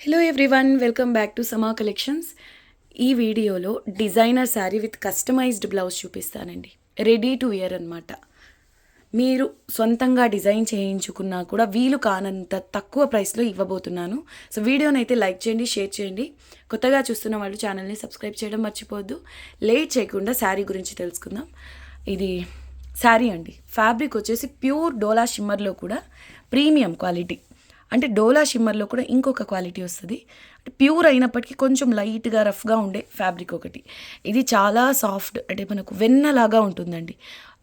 Hello everyone, welcome back to Sama collections. ఈ వీడియోలో designer sari with customized blouse చూపిస్తానండి. Ready to wear అనమాట. మీరు సొంతంగా డిజైన్ చేయించుకున్నా కూడా వీలు కానంత తక్కువ ప్రైస్లో ఇవ్వబోతున్నాను. సో వీడియోని అయితే లైక్ చేయండి, షేర్ చేయండి. కొత్తగా చూస్తున్న వాళ్ళు ఛానల్ని సబ్స్క్రైబ్ చేయడం మర్చిపోవద్దు. లేట్ చేయకుండా శారీ గురించి తెలుసుకుందాం. ఇది శారీ అండి. ఫ్యాబ్రిక్ వచ్చేసి ప్యూర్ డోలా షిమ్మర్లో కూడా ప్రీమియం క్వాలిటీ. అంటే డోలా షిమ్మర్లో కూడా ఇంకొక క్వాలిటీ వస్తుంది. అంటే ప్యూర్ అయినప్పటికీ కొంచెం లైట్గా రఫ్గా ఉండే ఫ్యాబ్రిక్ ఒకటి. ఇది చాలా సాఫ్ట్, అంటే మనకు వెన్నలాగా ఉంటుందండి.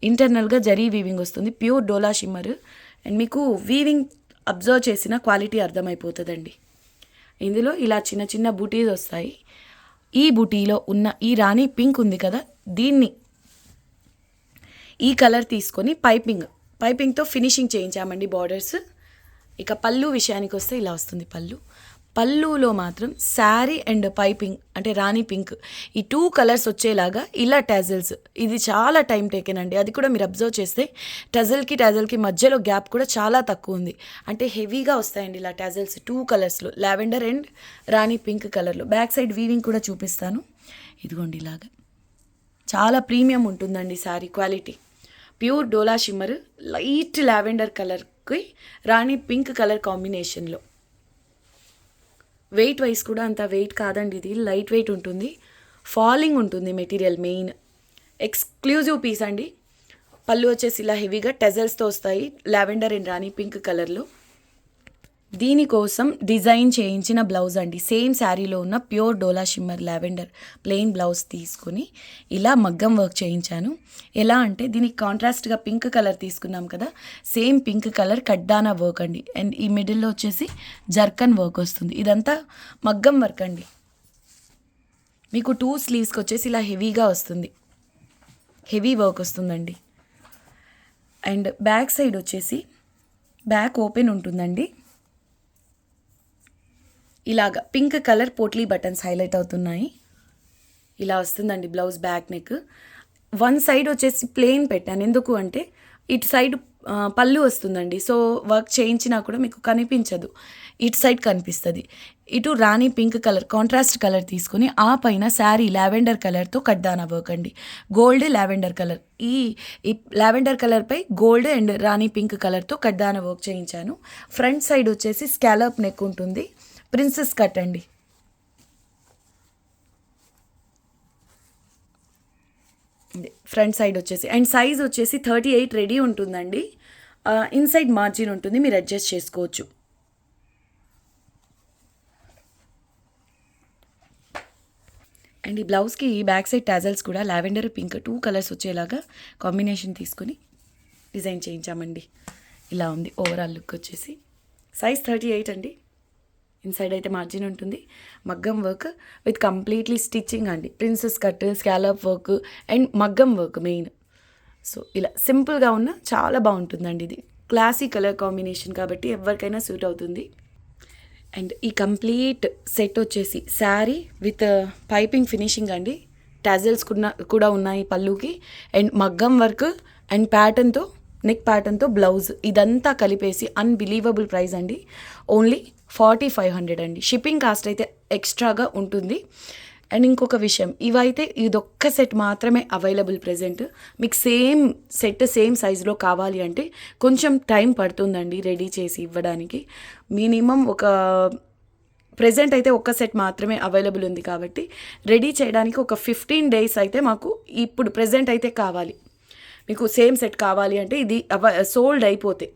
ఇంటర్నల్గా జరీ వీవింగ్ వస్తుంది. Pure dola shimmer. అండ్ మీకు వీవింగ్ అబ్జర్వ్ చేసిన క్వాలిటీ అర్థమైపోతుందండి. ఇందులో ఇలా చిన్న చిన్న బూటీస్ వస్తాయి. ఈ బూటీలో ఉన్న ఈ రాణి పింక్ ఉంది కదా, దీన్ని ఈ కలర్ తీసుకొని పైపింగ్తో ఫినిషింగ్ చేయించామండి బార్డర్స్. ఇక పళ్ళు విషయానికి వస్తే ఇలా వస్తుంది పళ్ళులో మాత్రం శారీ అండ్ పైపింగ్ అంటే రాణి పింక్ ఈ 2 కలర్స్ వచ్చేలాగా ఇలా టజల్స్. ఇది చాలా టైం టేకెన్ అండి. అది కూడా మీరు అబ్జర్వ్ చేస్తే టజల్కి మధ్యలో గ్యాప్ కూడా చాలా తక్కువ ఉంది. అంటే హెవీగా వస్తాయండి ఇలా టజల్స్ 2 కలర్స్లో, లావెండర్ అండ్ రాణి పింక్ కలర్లో. బ్యాక్ సైడ్ వీవింగ్ కూడా చూపిస్తాను. ఇదిగోండి ఇలాగా చాలా ప్రీమియం ఉంటుందండి శారీ క్వాలిటీ. ప్యూర్ డోలా షిమ్మర్ లైట్ లావెండర్ కలర్కి రాణి పింక్ కలర్ కాంబినేషన్లో. వెయిట్ వైజ్ కూడా అంత వెయిట్ కాదండి, ఇది లైట్ వెయిట్ ఉంటుంది. ఫాలింగ్ ఉంటుంది మెటీరియల్. మెయిన్ ఎక్స్క్లూజివ్ పీస్ అండి. పళ్ళు వచ్చేసి ఇలా హెవీగా టెజల్స్తో వస్తాయి, లావెండర్ అండ్ రాణి పింక్ కలర్లో. దీనికోసం డిజైన్ చేయించిన బ్లౌజ్ అండి. సేమ్ శారీలో ఉన్న ప్యూర్ డోలా షిమ్మర్ లావెండర్ ప్లెయిన్ బ్లౌజ్ తీసుకొని ఇలా మగ్గం వర్క్ చేయించాను. ఎలా అంటే దీనికి కాంట్రాస్ట్గా పింక్ కలర్ తీసుకున్నాం కదా, సేమ్ పింక్ కలర్ కడ్డానా వర్క్ అండి. అండ్ ఈ మిడిల్లో వచ్చేసి జర్కన్ వర్క్ వస్తుంది. ఇదంతా మగ్గం వర్క్ అండి. మీకు 2 స్లీవ్స్కి వచ్చేసి ఇలా హెవీగా వస్తుంది, హెవీ వర్క్ వస్తుందండి. అండ్ బ్యాక్ సైడ్ వచ్చేసి బ్యాక్ ఓపెన్ ఉంటుందండి. ఇలాగా pink colour potli buttons highlight అవుతున్నాయి. ఇలా వస్తుందండి బ్లౌజ్ బ్యాక్ నెక్. 1 సైడ్ వచ్చేసి ప్లెయిన్ పెట్టాను. ఎందుకు అంటే ఇటు సైడ్ పళ్ళు వస్తుందండి. సో వర్క్ చేయించినా కూడా మీకు కనిపించదు, ఇటు సైడ్ కనిపిస్తుంది. ఇటు rani pink colour contrast colour తీసుకొని ఆ పైన శారీ లావెండర్ కలర్తో కడ్డానా వర్క్ అండి. గోల్డ్ లావెండర్ కలర్, ఈ లావెండర్ కలర్పై గోల్డ్ అండ్ రాణి పింక్ కలర్తో కడ్డానా వర్క్ చేయించాను. ఫ్రంట్ సైడ్ వచ్చేసి స్కాలప్ నెక్ ఉంటుంది, ప్రిన్సెస్ కట్ అండి. ఫ్రంట్ సైడ్ వచ్చేసి అండ్ సైజ్ వచ్చేసి 38 రెడీ ఉంటుందండి. ఇన్సైడ్ మార్జిన్ ఉంటుంది, మీరు అడ్జస్ట్ చేసుకోవచ్చు. అండ్ ఈ బ్లౌజ్కి బ్యాక్ సైడ్ టాజల్స్ కూడా లావెండర్ పింక్ 2 కలర్స్ వచ్చేలాగా కాంబినేషన్ తీసుకొని డిజైన్ చేయించామండి. ఇలా ఉంది ఓవరాల్ లుక్ వచ్చేసి. సైజ్ 38 అండి. ఇన్సైడ్ అయితే మార్జిన్ ఉంటుంది. మగ్గం వర్క్ విత్ కంప్లీట్లీ స్టిచ్చింగ్ అండి. Princess cut, scallop work and మగ్గం వర్క్ మెయిన్. సో ఇలా సింపుల్గా ఉన్న చాలా బాగుంటుందండి. ఇది క్లాసీ కలర్ కాంబినేషన్ కాబట్టి ఎవరికైనా సూట్ అవుతుంది. అండ్ ఈ కంప్లీట్ సెట్ వచ్చేసి శారీ విత్ పైపింగ్ ఫినిషింగ్ అండి. టాజల్స్ కూడా ఉన్నాయి పళ్ళుకి. అండ్ మగ్గం వర్క్ అండ్ ప్యాటర్న్తో, నెక్ ప్యాటర్న్తో బ్లౌజ్, ఇదంతా కలిపేసి అన్బిలీవబుల్ ప్రైస్ అండి. ఓన్లీ 4500 అండి. షిప్పింగ్ కాస్ట్ అయితే ఎక్స్ట్రాగా ఉంటుంది. అండ్ ఇంకొక విషయం, ఇవైతే ఇదొక్క సెట్ మాత్రమే అవైలబుల్ ప్రెజెంట్. మీకు సేమ్ సెట్ సేమ్ సైజులో కావాలి అంటే కొంచెం టైం పడుతుందండి రెడీ చేసి ఇవ్వడానికి. మినిమం ఒక ప్రెజెంట్ అయితే ఒక్క సెట్ మాత్రమే అవైలబుల్ ఉంది కాబట్టి రెడీ చేయడానికి ఒక 15 days అయితే మాకు ఇప్పుడు ప్రెజెంట్ అయితే కావాలి. మీకు సేమ్ సెట్ కావాలి అంటే ఇది సోల్డ్ అయిపోతే,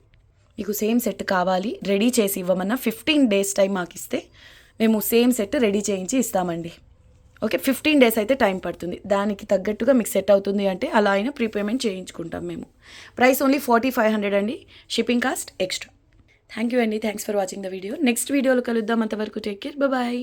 మీకు సేమ్ సెట్ కావాలి రెడీ చేసి ఇవ్వమన్నా 15 days టైం మాకు ఇస్తే మేము సేమ్ సెట్ రెడీ చేయించి ఇస్తామండి. ఓకే, 15 days అయితే టైం పడుతుంది. దానికి తగ్గట్టుగా మీకు సెట్ అవుతుంది అంటే అలా అయినా ప్రీపేమెంట్ చేయించుకుంటాం మేము. ప్రైస్ ఓన్లీ 4500 అండి. Shipping cost extra. Thank you అండి. Thanks for watching the video. Next వీడియోలో కలుద్దాం. అంతవరకు టేక్ కేర్, బాయ్.